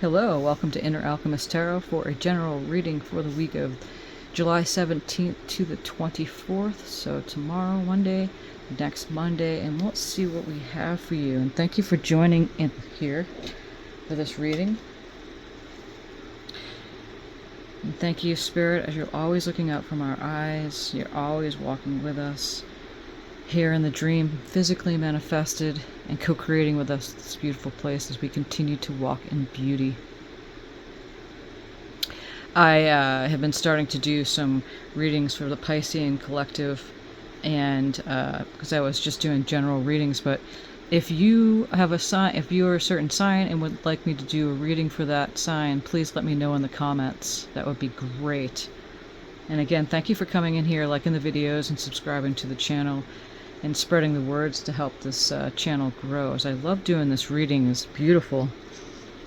Hello, welcome to Inner Alchemist Tarot for a general reading for the week of July 17th to the 24th. So tomorrow, Monday, next Monday, and we'll see what we have for you. And thank you for joining in here for this reading. And thank you, Spirit, as you're always looking out from our eyes. You're always walking with us here in the dream, physically manifested and co-creating with us this beautiful place as we continue to walk in beauty. I have been starting to do some readings for the Piscean collective, and because I was just doing general readings, but if you have a sign, if you're a certain sign and would like me to do a reading for that sign, please let me know in the comments. That would be great. And again, thank you for coming in here, liking the videos and subscribing to the channel and spreading the words to help this channel grow. As I love doing this reading, it's beautiful.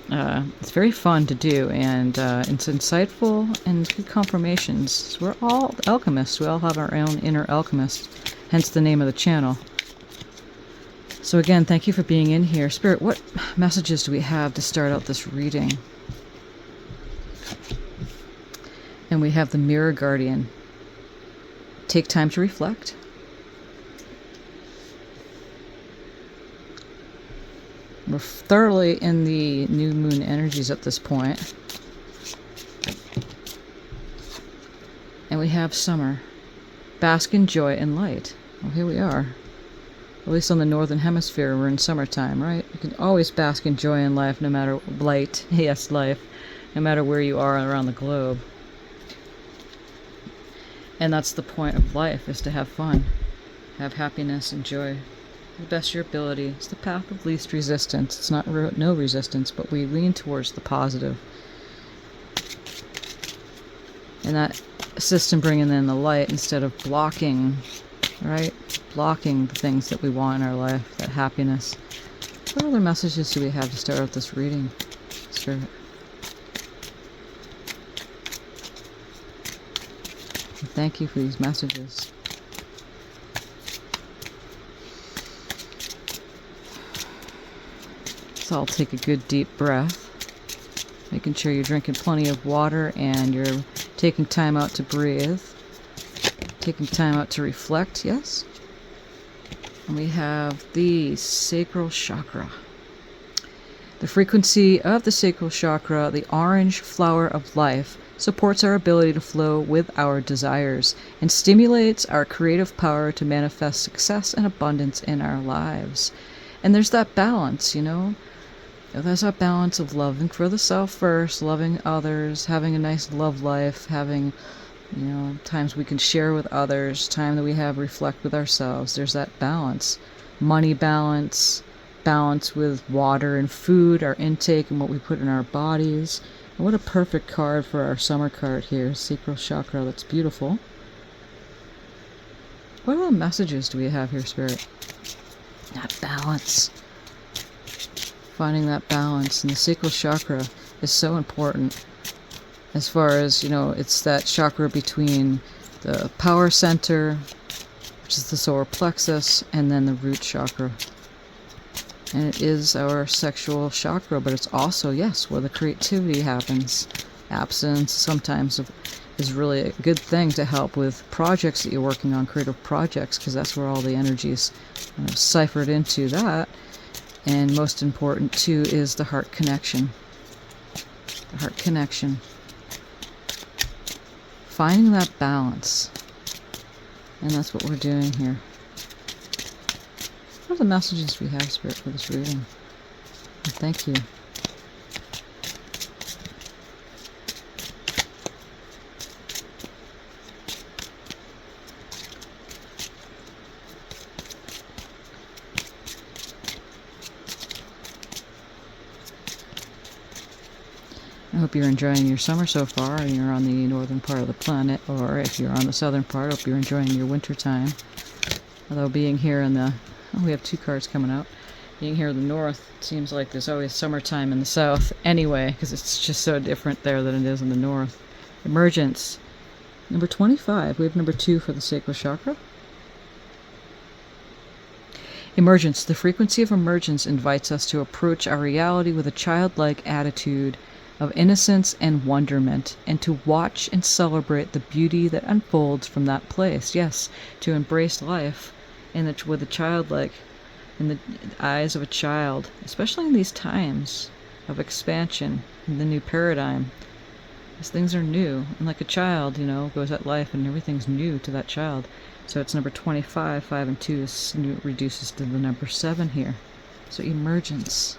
It's very fun to do, and it's insightful and good confirmations. We're all alchemists. We all have our own inner alchemist, hence the name of the channel. So again, thank you for being in here. Spirit, what messages do we have to start out this reading? And we have the Mirror Guardian. Take time to reflect. We're thoroughly in the new moon energies at this point. And we have summer. Bask in joy and light. Well, here we are. At least on the northern hemisphere, we're in summertime, right? You can always bask in joy and life, no matter light. Yes, life. No matter where you are around the globe. And that's the point of life, is to have fun. Have happiness and joy. The best of your ability. It's the path of least resistance. It's not no resistance, but we lean towards the positive. And that assists in bringing in the light instead of blocking, right? Blocking the things that we want in our life, that happiness. What other messages do we have to start out this reading? Spirit. Thank you for these messages. So I'll take a good deep breath, making sure you're drinking plenty of water and you're taking time out to breathe, taking time out to reflect, yes? And we have the sacral chakra. The frequency of the sacral chakra, the orange flower of life, supports our ability to flow with our desires and stimulates our creative power to manifest success and abundance in our lives. And there's that balance, you know? There's that balance of loving for the self first, loving others, having a nice love life, having, you know, times we can share with others, time that we have reflect with ourselves. There's that balance. Money balance, balance with water and food, our intake and what we put in our bodies. And what a perfect card for our summer card here, sacral chakra. That's beautiful. What other messages do we have here, Spirit? That balance. Finding that balance, and the sacral chakra is so important as far as, you know, it's that chakra between the power center, which is the solar plexus, and then the root chakra. And it is our sexual chakra, but it's also, yes, where the creativity happens. Absence sometimes is really a good thing to help with projects that you're working on, creative projects, because that's where all the energy is ciphered into that. And most important, too, is the heart connection. The heart connection. Finding that balance. And that's what we're doing here. What are the messages we have, Spirit, for this reading? And thank you. I hope you're enjoying your summer so far, and you're on the northern part of the planet, or if you're on the southern part, I hope you're enjoying your winter time. Although being here in the, we have two cards coming out. Being here in the north, it seems like there's always summertime in the south anyway, because it's just so different there than it is in the north. Emergence. Number 25. We have number 2 for the sacral chakra. Emergence. The frequency of emergence invites us to approach our reality with a childlike attitude of innocence and wonderment, and to watch and celebrate the beauty that unfolds from that place. Yes, to embrace life with a childlike, in the eyes of a child, especially in these times of expansion, in the new paradigm. As things are new, and like a child, goes at life and everything's new to that child. So it's number 25, 5 and 2 reduces to the number 7 here. So emergence.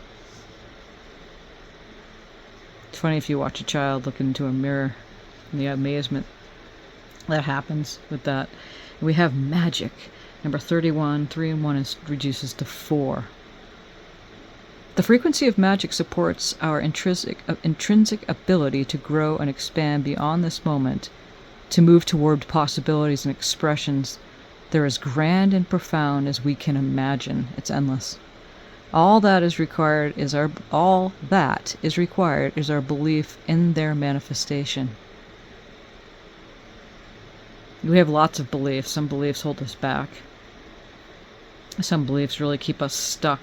It's funny if you watch a child look into a mirror and the amazement that happens with that. We have magic. Number 31, 3 and 1 reduces to 4. The frequency of magic supports our intrinsic ability to grow and expand beyond this moment, to move toward possibilities and expressions that are as grand and profound as we can imagine. It's endless. All that is required is our belief in their manifestation. We have lots of beliefs. Some beliefs hold us back. Some beliefs really keep us stuck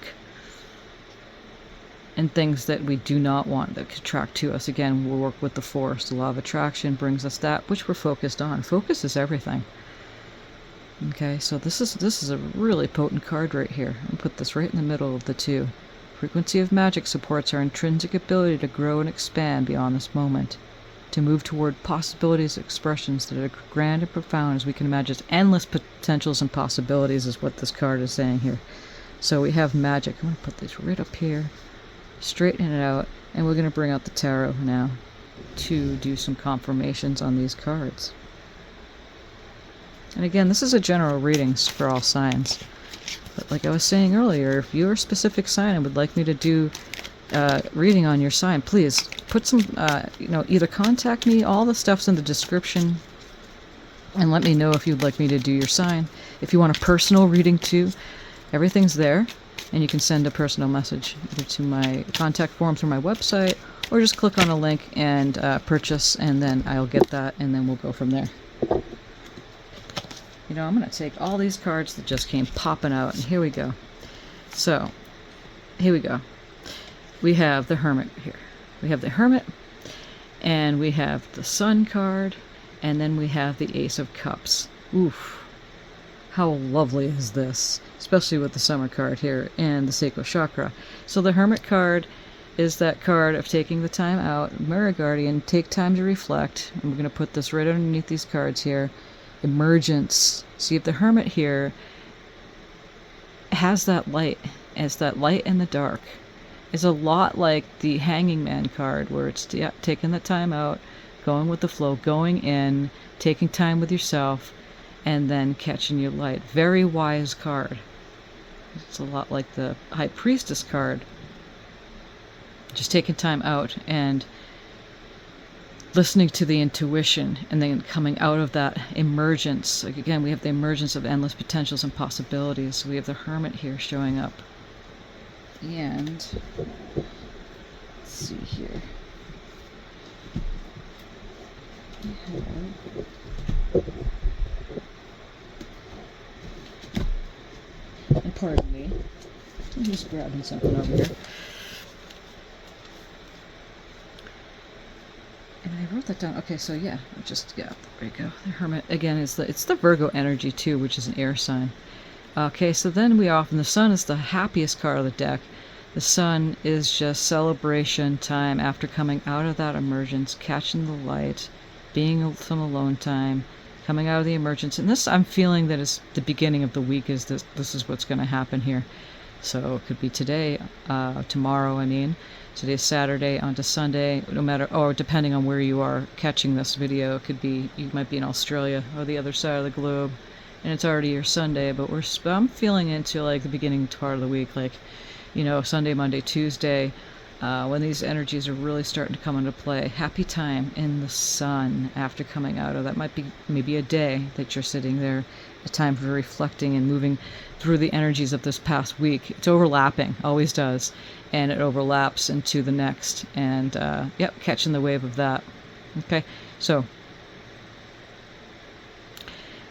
in things that we do not want that attract to us. Again, we'll work with the force. The law of attraction brings us that which we're focused on. Focus is everything. Okay, so this is a really potent card right here. I'll put this right in the middle of the two. Frequency of magic supports our intrinsic ability to grow and expand beyond this moment, to move toward possibilities, expressions that are grand and profound as we can imagine. Endless potentials and possibilities is what this card is saying here. So we have magic. I'm going to put this right up here, straighten it out, and we're going to bring out the tarot now to do some confirmations on these cards. And again, this is a general reading for all signs. But like I was saying earlier, if you're a specific sign and would like me to do reading on your sign, please put some, either contact me. All the stuff's in the description. And let me know if you'd like me to do your sign. If you want a personal reading too, everything's there. And you can send a personal message either to my contact form through my website, or just click on a link and purchase, and then I'll get that, and then we'll go from there. I'm going to take all these cards that just came popping out, and here we go. So, here we go. We have the Hermit here. We have the Hermit, and we have the Sun card, and then we have the Ace of Cups. Oof. How lovely is this? Especially with the Summer card here and the Sacral Chakra. So the Hermit card is that card of taking the time out. Mirror Guardian, take time to reflect. And we're going to put this right underneath these cards here. Emergence. See, if the Hermit here has that light, as that light in the dark, is a lot like the Hanging Man card, where it's taking the time out, going with the flow, going in, taking time with yourself, and then catching your light. Very wise card. It's a lot like the High Priestess card. Just taking time out and listening to the intuition, and then coming out of that emergence. Like again, we have the emergence of endless potentials and possibilities. So we have the Hermit here showing up. And let's see here. And pardon me, I'm just grabbing something over here. And I wrote that down. Okay, so yeah, there you go. The Hermit again it's the Virgo energy too, which is an air sign. Okay, so then the Sun is the happiest card of the deck. The Sun is just celebration time after coming out of that emergence, catching the light, being some alone time, coming out of the emergence. And this, I'm feeling that is the beginning of the week. Is this is what's going to happen here. So it could be today, tomorrow. Today's Saturday onto Sunday. No matter, or depending on where you are catching this video, it could be you might be in Australia or the other side of the globe, and it's already your Sunday. But I'm feeling into like the beginning part of the week, like Sunday, Monday, Tuesday. When these energies are really starting to come into play. Happy time in the Sun after coming out of that. Might be maybe a day that you're sitting there, a time for reflecting and moving through the energies of this past week. It's overlapping, always does, and it overlaps into the next, and catching the wave of that. Okay, so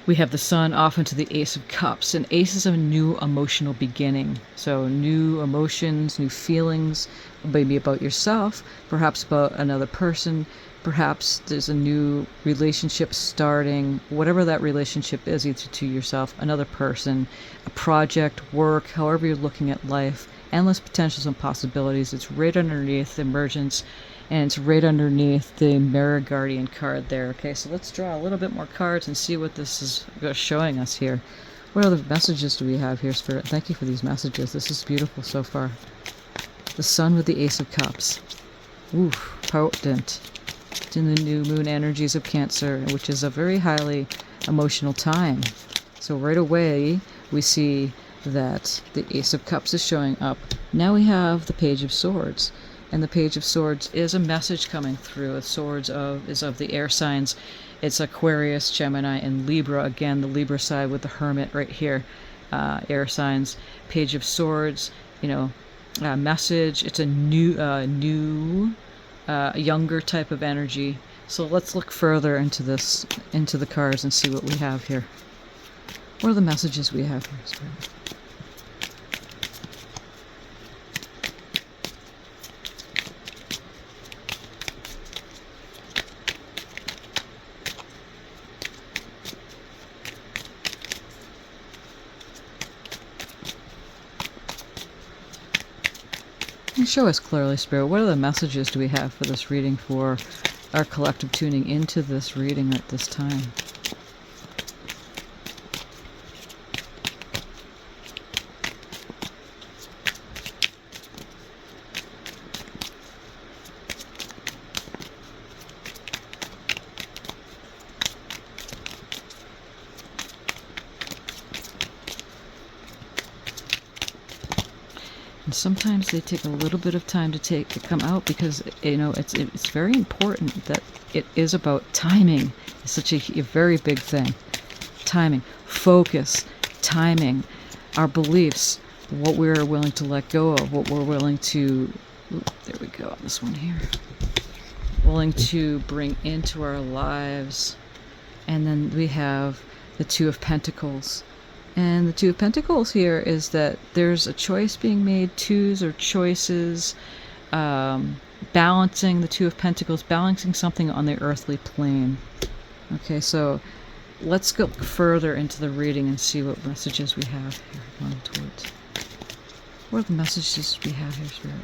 We have the Sun off into the Ace of Cups, and Ace is a new emotional beginning. So new emotions, new feelings, maybe about yourself, perhaps about another person, perhaps there's a new relationship starting, whatever that relationship is, either to yourself, another person, a project, work, however you're looking at life, endless potentials and possibilities. It's right underneath emergence, and it's right underneath the Mirror Guardian card there. Okay, so let's draw a little bit more cards and see what this is showing us here. What other messages do we have here, Spirit? Thank you for these messages. This is beautiful so far. The Sun with the Ace of Cups. Oof, potent. It's in the new moon energies of Cancer, which is a very highly emotional time. So right away, we see that the Ace of Cups is showing up. Now we have the Page of Swords. And the Page of Swords is a message coming through. Swords is of the air signs. It's Aquarius, Gemini, and Libra. Again, the Libra side with the Hermit right here. Air signs. Page of Swords, message. It's a new, younger type of energy. So let's look further into the cards and see what we have here. What are the messages we have here, Spirit? Show us clearly, Spirit, what other messages do we have for this reading, for our collective tuning into this reading at this time? And sometimes they take a little bit of time to come out, because it's very important that it is about timing. It's such a very big thing. Timing, focus, timing, our beliefs, what we're willing to let go of, what we're willing to, there we go, this one here, willing to bring into our lives. And then we have the Two of Pentacles. And the Two of Pentacles here is that there's a choice being made, twos or choices, balancing the Two of Pentacles, balancing something on the earthly plane. Okay, so let's go further into the reading and see what messages we have here going towards. What are the messages we have here, Spirit?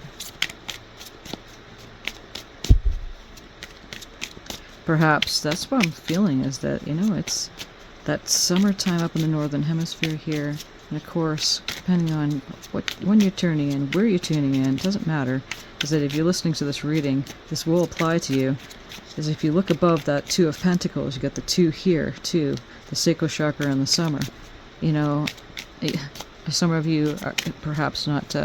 Perhaps that's what I'm feeling, is that, it's that summertime up in the northern hemisphere here. And of course, depending on when you're tuning in, where you're tuning in, doesn't matter. Is that if you're listening to this reading, this will apply to you. Is if you look above that Two of Pentacles, you got the two here too, the sacral chakra in the summer. Some of you are perhaps not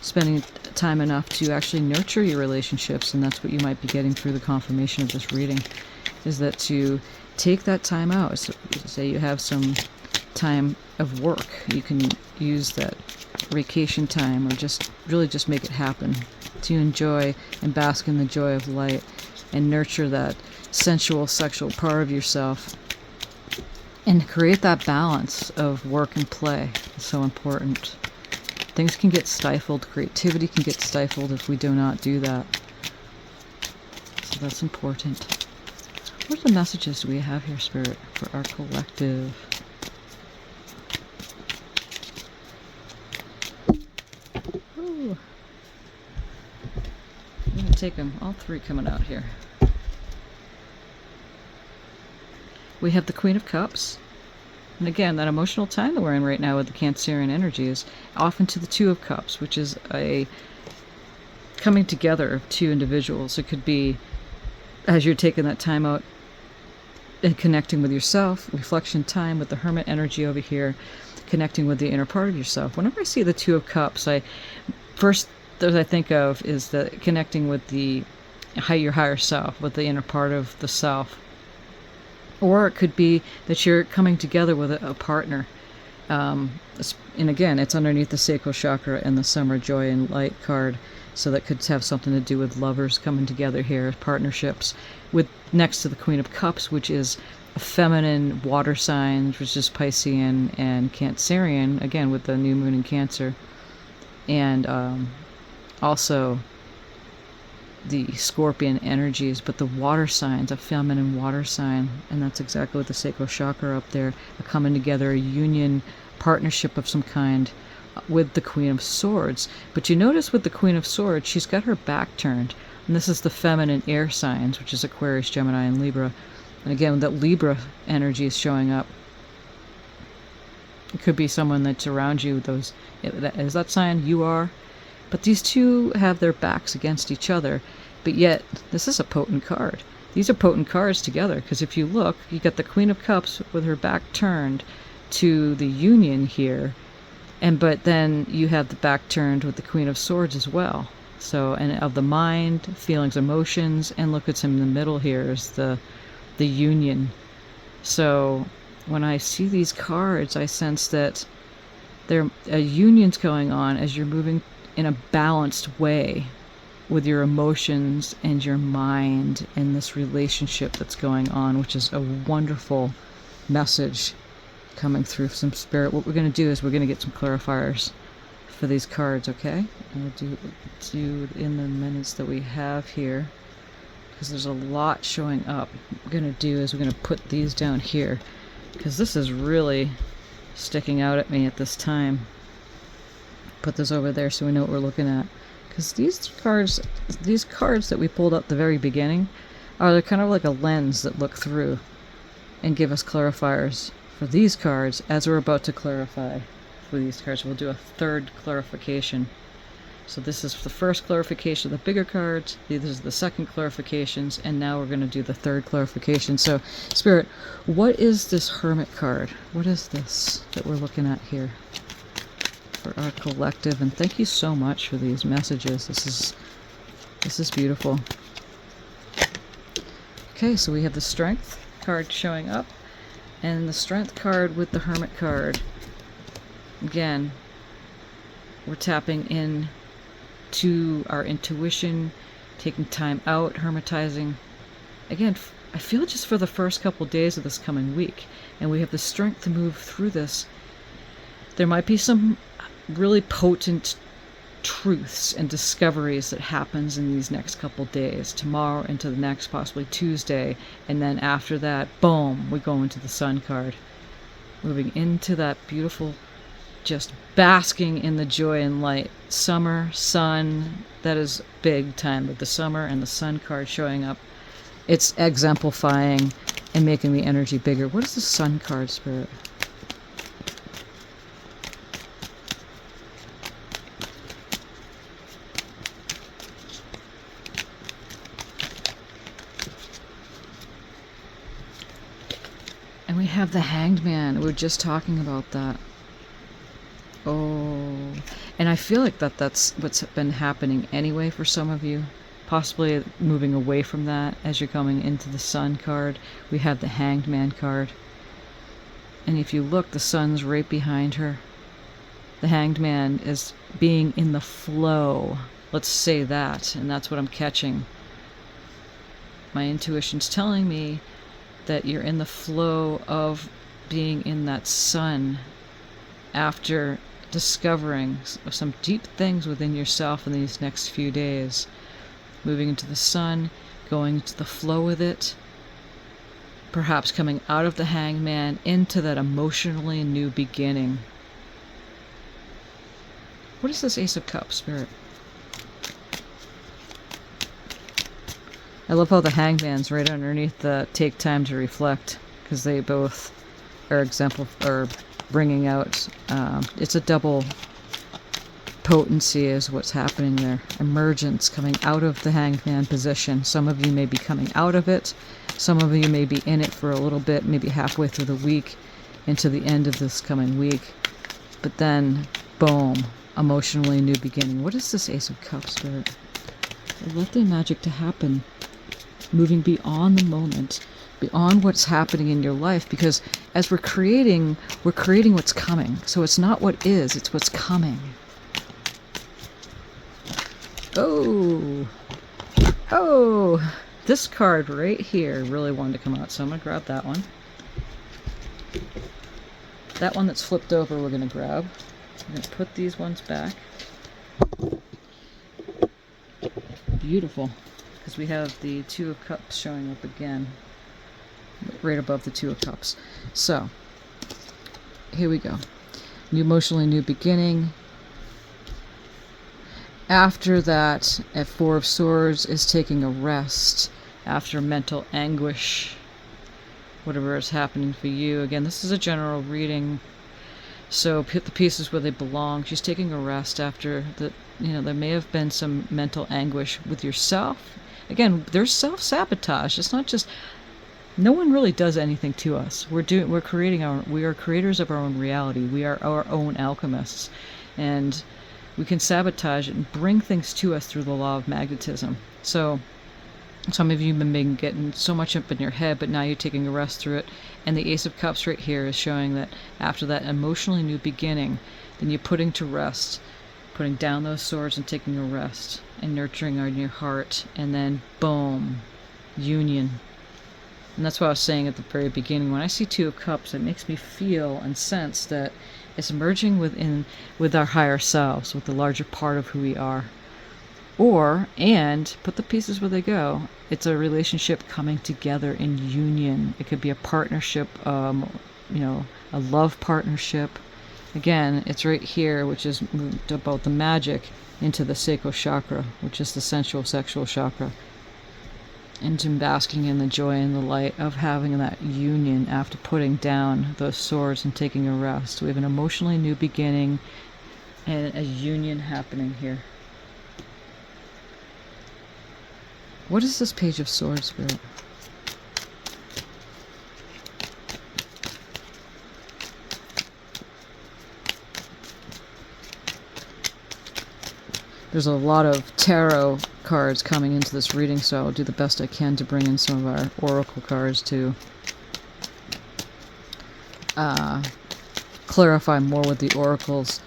spending time enough to actually nurture your relationships, and that's what you might be getting through the confirmation of this reading. Is that to take that time out. So, say you have some time of work, you can use that vacation time, or just make it happen, to enjoy and bask in the joy of light and nurture that sensual, sexual part of yourself, and create that balance of work and play. It's so important. Things can get stifled, creativity can get stifled if we do not do that. So that's important. What are the messages do we have here, Spirit, for our collective? Ooh. I'm going to take them, all three coming out here. We have the Queen of Cups. And again, that emotional time that we're in right now with the Cancerian energy is often to the Two of Cups, which is a coming together of two individuals. It could be, as you're taking that time out and connecting with yourself, reflection time with the Hermit energy over here, connecting with the inner part of yourself. Whenever I see the Two of Cups, first that I think of is the connecting with your higher self, with the inner part of the self. Or it could be that you're coming together with a partner, and again, it's underneath the sacral chakra and the summer joy and light card. So that could have something to do with lovers coming together here, partnerships, with next to the Queen of Cups, which is a feminine water sign, which is Piscean and Cancerian, again with the new moon in Cancer, and also the Scorpion energies, but the water signs, a feminine water sign, and that's exactly what the sacral chakra up there, are coming together, a union, partnership of some kind, with the Queen of Swords. But you notice with the Queen of Swords, she's got her back turned. And this is the feminine air signs, which is Aquarius, Gemini, and Libra. And again, that Libra energy is showing up. It could be someone that's around you. Is that sign? You are. But these two have their backs against each other. But yet, this is a potent card. These are potent cards together. Because if you look, you got the Queen of Cups with her back turned to the union here. But then you have the back turned with the Queen of Swords as well. So, and of the mind, feelings, emotions, and look at him in the middle here is the union. So when I see these cards, I sense that a union's going on as you're moving in a balanced way with your emotions and your mind and this relationship that's going on, which is a wonderful message coming through some spirit. What we're going to do is we're going to get some clarifiers for these cards, okay? And we'll do in the minutes that we have here, because there's a lot showing up. What we're going to do is we're going to put these down here, because this is really sticking out at me at this time. Put this over there so we know what we're looking at, because these cards that we pulled up at the very beginning they're kind of like a lens that look through and give us clarifiers for these cards as we're about to clarify for these cards. We'll do a third clarification. So this is the first clarification of the bigger cards, these are the second clarifications, and now we're going to do the third clarification. So, Spirit, what is this Hermit card? What is this that we're looking at here for our collective? And thank you so much for these messages. This is beautiful. Okay, so we have the Strength card showing up, and the Strength card with the Hermit card. Again, we're tapping in to our intuition, taking time out, hermitizing. Again, I feel just for the first couple days of this coming week, and we have the strength to move through this. There might be some really potent truths and discoveries that happens in these next couple days, tomorrow into the next, possibly Tuesday, and then after that, boom, we go into the Sun card, moving into that beautiful, just basking in the joy and light. Summer, sun, that is big time, with the summer and the Sun card showing up. It's exemplifying and making the energy bigger. What is the Sun card, Spirit? And we have the Hanged Man. We were just talking about that. Oh, and I feel like that's what's been happening anyway for some of you. Possibly moving away from that as you're coming into the Sun card. We have the Hanged Man card. And if you look, the Sun's right behind her. The Hanged Man is being in the flow. Let's say that, and that's what I'm catching. My intuition's telling me that you're in the flow of being in that sun after discovering some deep things within yourself in these next few days. Moving into the sun, going into the flow with it, perhaps coming out of the Hanged Man into that emotionally new beginning. What is this Ace of Cups, Spirit? I love how the Hanged Man's right underneath the take time to reflect, because they both are bringing out, it's a double potency is what's happening there. Emergence, coming out of the Hanged Man position. Some of you may be coming out of it. Some of you may be in it for a little bit, maybe halfway through the week, into the end of this coming week. But then, boom, emotionally new beginning. What is this Ace of Cups, Spirit? Let the magic to happen. Moving beyond the moment, beyond what's happening in your life, because as we're creating what's coming. So it's not what is, it's what's coming. Oh, this card right here really wanted to come out, so I'm going to grab that one. That one that's flipped over we're going to grab. I'm going to put these ones back. Beautiful, because we have the Two of Cups showing up again, right above the Two of Cups. So, here we go. Emotionally new beginning. After that, at Four of Swords is taking a rest after mental anguish, whatever is happening for you. Again, this is a general reading, so put the pieces where they belong. She's taking a rest after the, there may have been some mental anguish with yourself. Again, there's self-sabotage. It's not just, no one really does anything to us. We are creators of our own reality. We are our own alchemists, and we can sabotage it and bring things to us through the law of magnetism. So some of you have been getting so much up in your head, but now you're taking a rest through it. And the Ace of Cups right here is showing that after that emotionally new beginning, then you're putting to rest, putting down those swords and taking a rest and nurturing on your heart. And then boom, union. And that's what I was saying at the very beginning. When I see Two of Cups, it makes me feel and sense that it's merging with our higher selves, with the larger part of who we are. And put the pieces where they go. It's a relationship coming together in union. It could be a partnership, a love partnership. Again, it's right here, which is moved about the magic into the sacral chakra, which is the sensual, sexual chakra. Into basking in the joy and the light of having that union after putting down those swords and taking a rest. We have an emotionally new beginning and a union happening here. What is this Page of Swords, Spirit? There's a lot of tarot cards coming into this reading, so I'll do the best I can to bring in some of our oracle cards to clarify more with the oracles,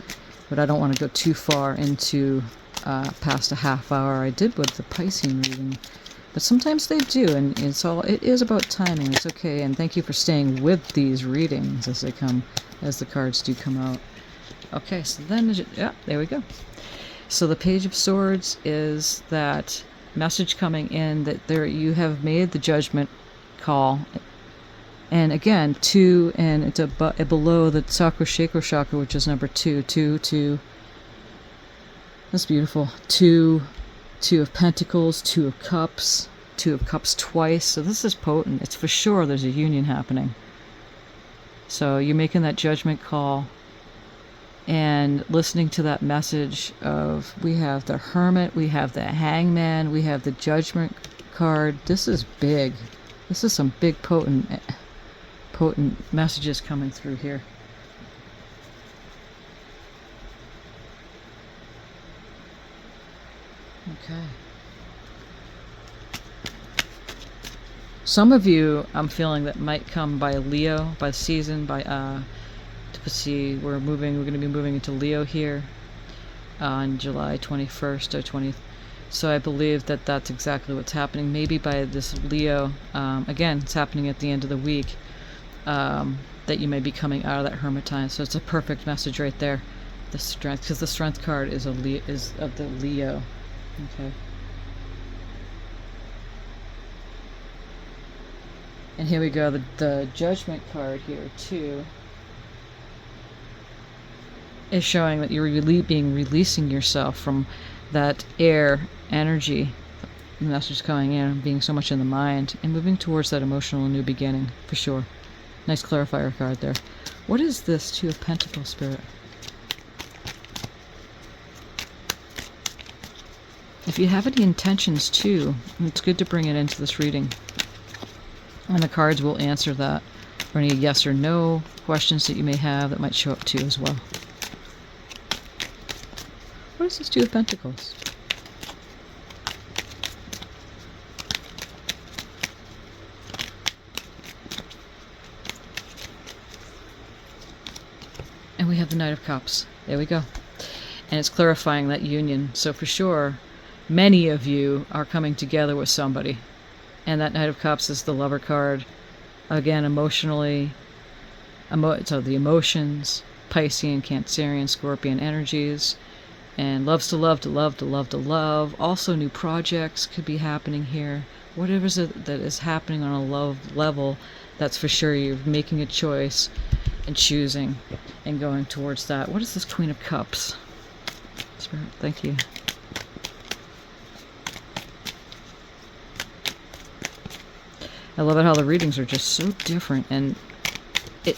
but I don't want to go too far into past a half hour. I did with the Piscean reading, but sometimes they do, and it is about timing. It's okay, and thank you for staying with these readings as the cards do come out. Okay, so then, there we go. So the Page of Swords is that message coming in that you have made the judgment call. And again, and it's below the sacral chakra, which is number 2. That's beautiful. Two of Pentacles, Two of Cups twice. So this is potent. It's for sure there's a union happening. So you're making that judgment call and listening to that message of, we have the Hermit, we have the Hangman, we have the Judgment card. This is big. This is some big potent messages coming through here. Okay. Some of you, I'm feeling that might come by Leo, by season, let's see, we're going to be moving into Leo here on July 21st or 20th. So I believe that that's exactly what's happening. Maybe by this Leo, again, it's happening at the end of the week, that you may be coming out of that hermit time. So it's a perfect message right there. The strength, because the strength card is of the Leo. Okay. And here we go, the Judgment card here too is showing that you're releasing yourself from that air energy. The message coming in, being so much in the mind, and moving towards that emotional new beginning, for sure. Nice clarifier card there. What is this Two of Pentacles, Spirit? If you have any intentions too, it's good to bring it into this reading. And the cards will answer that, or any yes or no questions that you may have that might show up too as well. What is this Two of Pentacles? have the Knight of Cups. There we go. And it's clarifying that union. So for sure, many of you are coming together with somebody. And that Knight of Cups is the Lover card. Again, emotionally, so the emotions, Piscean, Cancerian, Scorpion energies, and loves to love, to love, to love, to love. Also, new projects could be happening here. Whatever that is happening on a love level, that's for sure you're making a choice and choosing and going towards that. What is this Queen of Cups? Spirit, thank you. I love it how the readings are just so different, and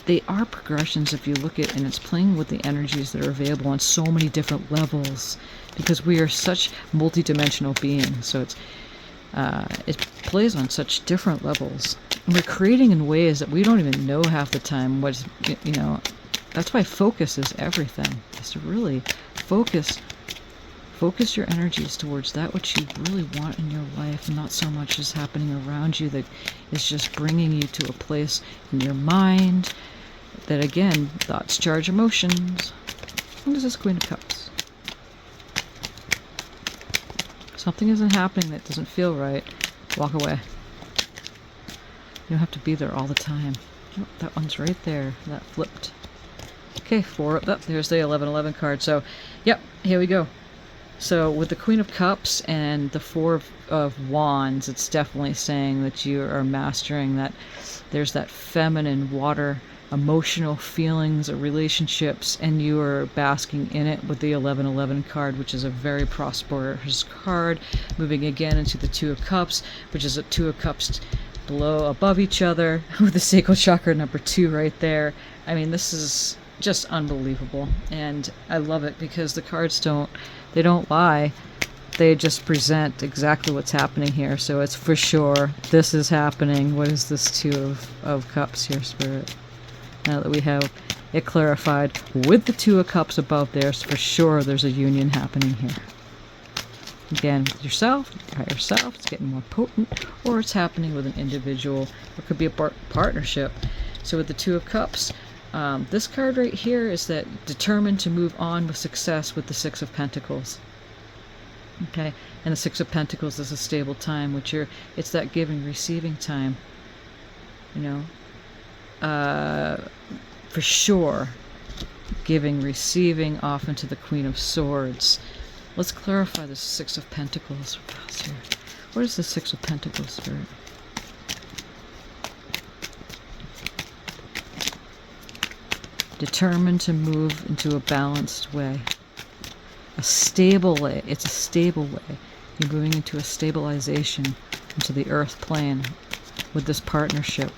they are progressions if you look at, and it's playing with the energies that are available on so many different levels, because we are such multi-dimensional beings. So it plays on such different levels, and we're creating in ways that we don't even know half the time. That's why focus is everything. Is to really focus your energies towards that which you really want in your life, and not so much is happening around you that is just bringing you to a place in your mind that, again, thoughts charge emotions. What is this Queen of Cups? Something isn't happening that doesn't feel right. Walk away. You don't have to be there all the time. Oh, that one's right there. That flipped. Okay, 4. Oh, there's the 1111 card. So, yep, here we go. So with the Queen of Cups and the Four of Wands, it's definitely saying that you are mastering that. There's that feminine water, emotional feelings or relationships, and you are basking in it with the 1111 card, which is a very prosperous card, moving again into the Two of Cups, which is a Two of Cups above each other, with the sacral chakra number 2 right there. I mean, this is just unbelievable, and I love it because the cards don't lie. They just present exactly what's happening here. So it's for sure this is happening. What is this Two of Cups here, Spirit? Now that we have it clarified with the Two of Cups above there, so for sure there's a union happening here. Again, with yourself, higher self, it's getting more potent, or it's happening with an individual, or it could be a partnership. So with the Two of Cups, this card right here is that determined to move on with success with the Six of Pentacles. Okay, and the Six of Pentacles is a stable time, it's that giving, receiving time. For sure, giving, receiving, off into the Queen of Swords. Let's clarify the Six of Pentacles for us here. What is the Six of Pentacles, Spirit? Determined to move into a balanced way. A stable way. It's a stable way. You're moving into a stabilization into the earth plane with this partnership.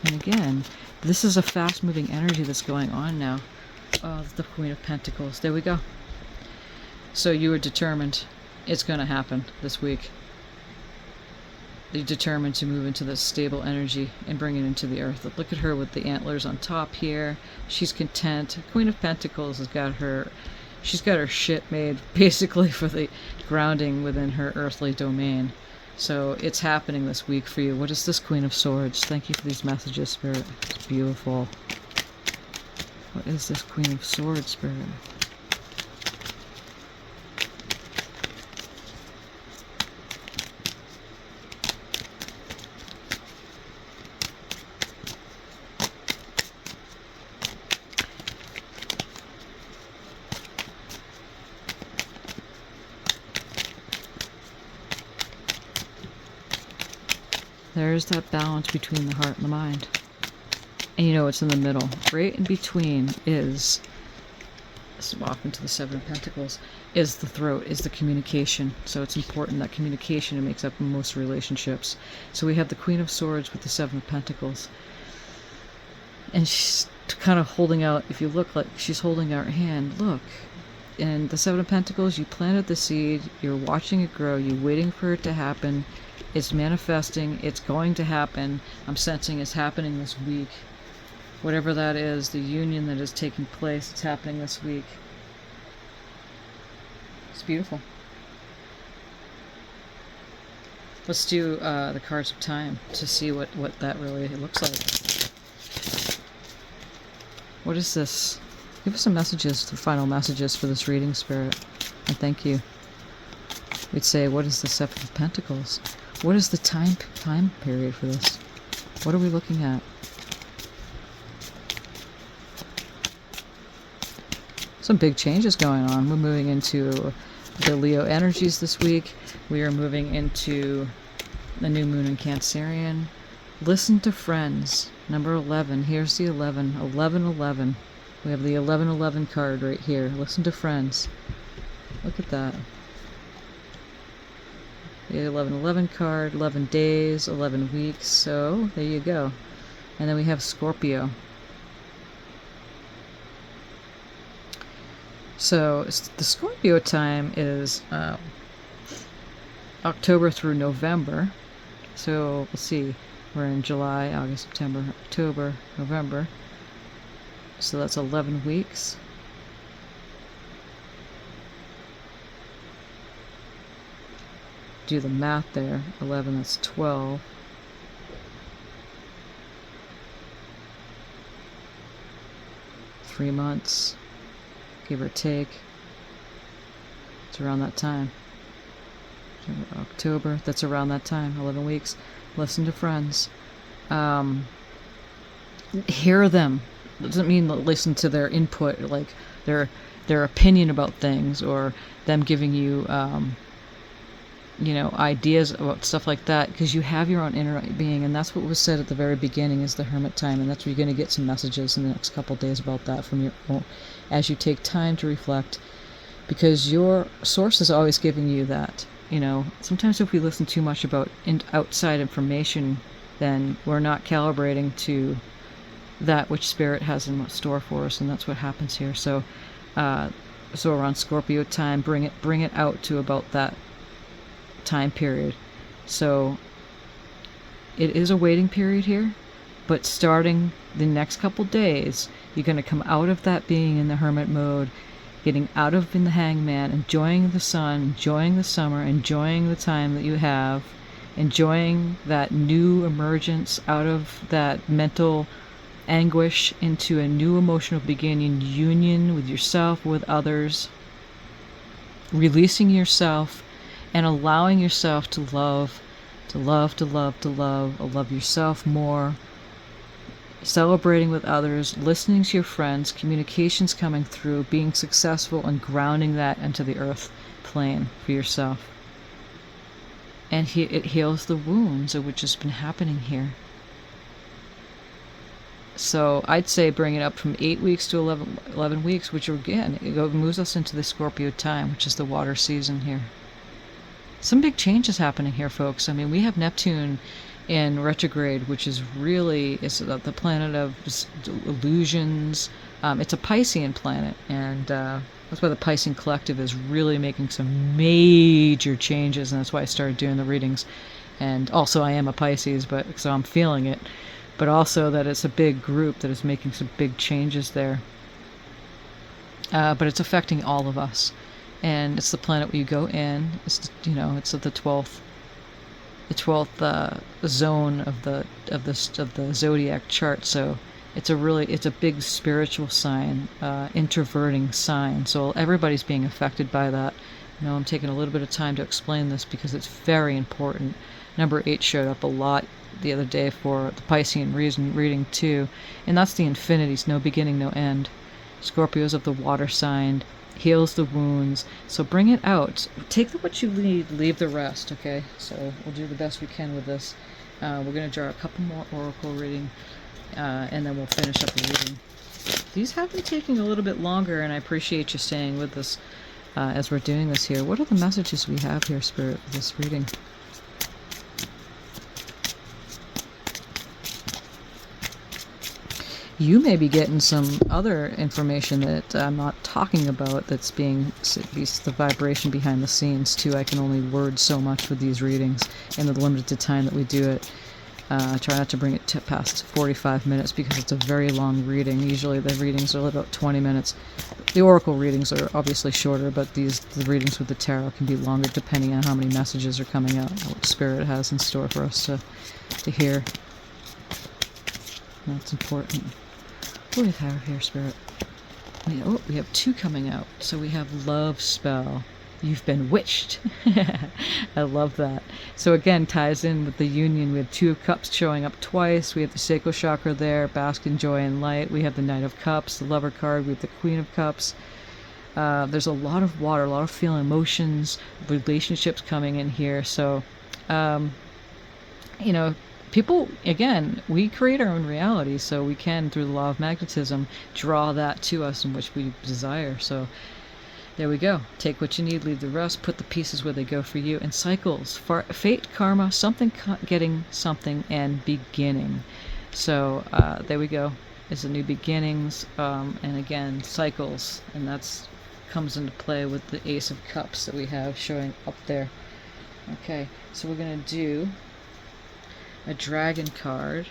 And again, this is a fast-moving energy that's going on now. Oh, the Queen of Pentacles. There we go. So you are determined. It's going to happen this week. You're determined to move into this stable energy and bring it into the earth. Look at her with the antlers on top here. She's content. Queen of Pentacles she's got her shit made basically for the grounding within her earthly domain. So it's happening this week for you. What is this Queen of Swords? Thank you for these messages, Spirit. It's beautiful. What is this Queen of Swords, Spirit? There's that balance between the heart and the mind. And you know what's in the middle. Right in between is, this is off into the Seven of Pentacles, is the throat, is the communication. So it's important that communication makes up most relationships. So we have the Queen of Swords with the Seven of Pentacles. And she's kind of holding out, if you look, like she's holding out her hand. Look. And the Seven of Pentacles, you planted the seed, you're watching it grow, you're waiting for it to happen. It's manifesting, it's going to happen. I'm sensing it's happening this week. Whatever that is, the union that is taking place, it's happening this week. It's beautiful. Let's do the cards of time to see what that really looks like. What is this? Give us some messages, the final messages for this reading, Spirit. And thank you. We'd say, what is the Seven of Pentacles? What is the time period for this? What are we looking at? Some big changes going on. We're moving into the Leo energies this week. We are moving into the new moon in Cancerian. Listen to friends. Number 11. Here's the 11. 1111. We have the 1111 card right here. Listen to friends. Look at that. The 1111 card. 11 days. 11 weeks. So, there you go. And then we have Scorpio. So, the Scorpio time is October through November. So, let's see. We're in July, August, September, October, November. So that's 11 weeks. Do the math there. 11, that's 12. Three months, give or take. It's around that time. October, that's around that time. 11 weeks. Listen to friends. Hear them. Doesn't mean listen to their input, like their opinion about things, or them giving you ideas about stuff like that, because you have your own inner being, and that's what was said at the very beginning is the hermit time, and that's where you're going to get some messages in the next couple of days about that from your own, as you take time to reflect, because your source is always giving you that. Sometimes if we listen too much about outside information, then we're not calibrating to that which Spirit has in store for us, and that's what happens here. So around Scorpio time, bring it out to about that time period. So it is a waiting period here, but starting the next couple days, you're going to come out of that being in the hermit mode, getting out of in the hangman, enjoying the sun, enjoying the summer, enjoying the time that you have, enjoying that new emergence out of that mental anguish into a new emotional beginning, union with yourself, with others, releasing yourself and allowing yourself to love yourself more, celebrating with others, listening to your friends, communications coming through, being successful, and grounding that into the earth plane for yourself. And it heals the wounds of which has been happening here. So I'd say bring it up from 8 weeks to 11 weeks, which again, it moves us into the Scorpio time, which is the water season here. Some big changes happening here, folks. I mean, we have Neptune in retrograde, which is really the planet of illusions. It's a Piscean planet, and that's why the Piscean Collective is really making some major changes, and that's why I started doing the readings. And also, I am a Pisces, so I'm feeling it. But also that it's a big group that is making some big changes there. But it's affecting all of us, and it's the planet where you go in. It's it's at the 12th zone of the zodiac chart. So it's a big spiritual sign, introverting sign. So everybody's being affected by that. I'm taking a little bit of time to explain this because it's very important. Number 8 showed up a lot the other day for the Piscean reading too, and that's the infinities, no beginning, no end. Scorpios of the water sign, heals the wounds. So bring it out. Take what you need, leave the rest, okay? So we'll do the best we can with this. We're going to draw a couple more oracle reading, and then we'll finish up the reading. These have been taking a little bit longer, and I appreciate you staying with us as we're doing this here. What are the messages we have here, Spirit, for this reading? You may be getting some other information that I'm not talking about that's being the vibration behind the scenes too. I can only word so much with these readings in the limited time that we do it. I try not to bring it past 45 minutes because it's a very long reading. Usually the readings are about 20 minutes. The oracle readings are obviously shorter, but the readings with the tarot can be longer depending on how many messages are coming out, what Spirit has in store for us to hear. That's important. What do we have here, Spirit? We have 2 coming out. So we have love spell. You've been witched. I love that. So again, ties in with the union. We have 2 of Cups showing up twice. We have the sacral chakra there, bask in joy and light. We have the Knight of Cups, the Lover card. We have the Queen of Cups. There's a lot of water, a lot of feeling, emotions, relationships coming in here. So, people, again, we create our own reality, so we can, through the law of magnetism, draw that to us in which we desire. So there we go. Take what you need, leave the rest, put the pieces where they go for you. And cycles, fate, karma, something getting something, and beginning. So there we go. It's a new beginnings, and again, cycles, and that's comes into play with the Ace of Cups that we have showing up there. Okay, so we're going to do a dragon card.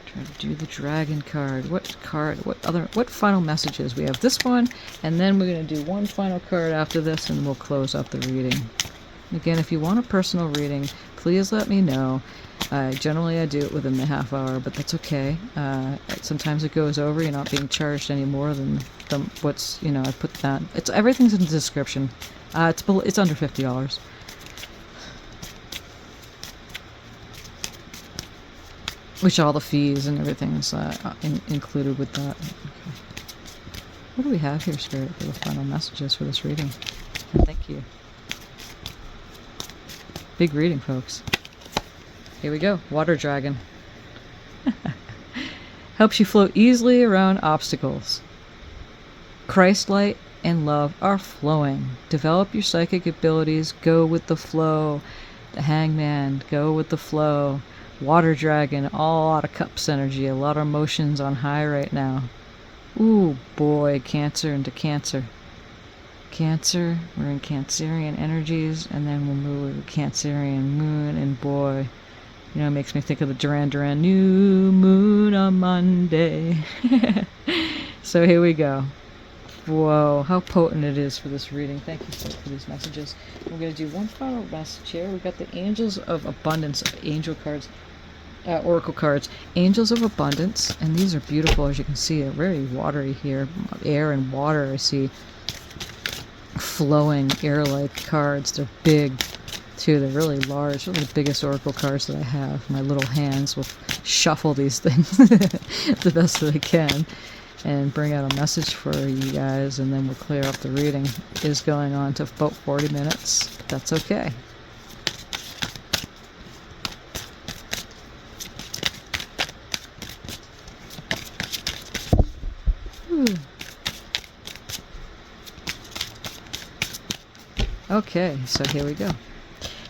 Try to do the dragon card. What final messages? We have this one, and then we're going to do one final card after this, and we'll close up the reading. Again, if you want a personal reading, please let me know. Generally I do it within the half hour, but that's okay. Sometimes it goes over. You're not being charged any more than what's, I put that. Everything's in the description. It's under $50. Which all the fees and everything is included with that. Okay. What do we have here, Spirit, for the final messages for this reading? Thank you. Big reading, folks. Here we go. Water dragon. Helps you float easily around obstacles. Christ light and love are flowing. Develop your psychic abilities. Go with the flow. The Hangman. Go with the flow. Water dragon. A lot of cups energy. A lot of emotions on high right now. Ooh, boy. Cancer into Cancer. Cancer. We're in Cancerian energies. And then we'll move with Cancerian moon. And boy, it makes me think of the Duran Duran New Moon on Monday. So here we go. Whoa, how potent it is for this reading. Thank you for these messages. We're going to do one final message here. We've got the Angels of Abundance, angel cards, oracle cards. Angels of Abundance, and these are beautiful, as you can see. They're very watery here. Air and water, I see. Flowing air-like cards. They're big, too. They're really large. They're the biggest oracle cards that I have. My little hands will shuffle these things the best that I can and bring out a message for you guys, and then we'll clear up the reading. It is going on to about 40 minutes, but that's okay. Okay, so here we go.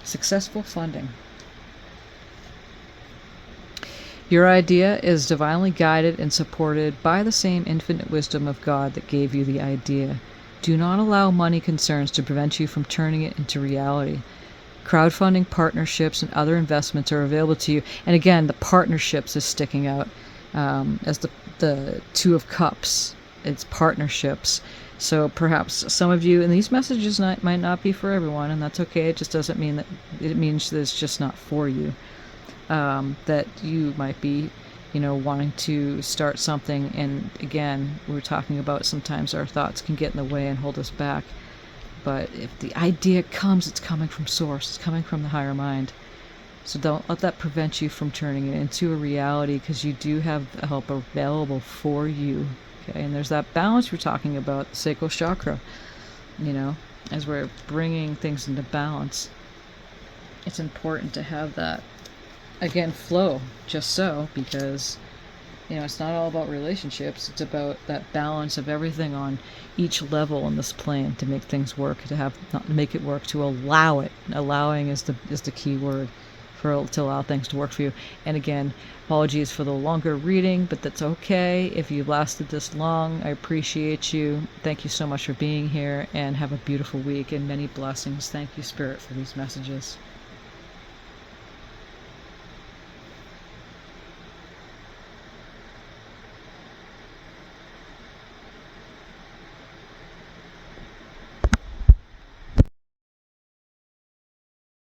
Successful funding. Your idea is divinely guided and supported by the same infinite wisdom of God that gave you the idea. Do not allow money concerns to prevent you from turning it into reality. Crowdfunding, partnerships, and other investments are available to you. And again, the partnerships is sticking out as the Two of Cups. It's partnerships. So perhaps some of you, and these messages might not be for everyone, and that's okay. It just doesn't mean that it means that it's just not for you. That you might be, wanting to start something. And again, we're talking about sometimes our thoughts can get in the way and hold us back. But if the idea comes, it's coming from source. It's coming from the higher mind. So don't let that prevent you from turning it into a reality, because you do have help available for you. Okay, and there's that balance we're talking about, the sacral chakra. As we're bringing things into balance, it's important to have that, again, flow, just so, because, it's not all about relationships. It's about that balance of everything on each level in this plane to make things work, to make it work, to allow it. Allowing is the key word to allow things to work for you. And again, apologies for the longer reading, but that's okay. If you've lasted this long, I appreciate you. Thank you so much for being here, and have a beautiful week and many blessings. Thank you, Spirit, for these messages.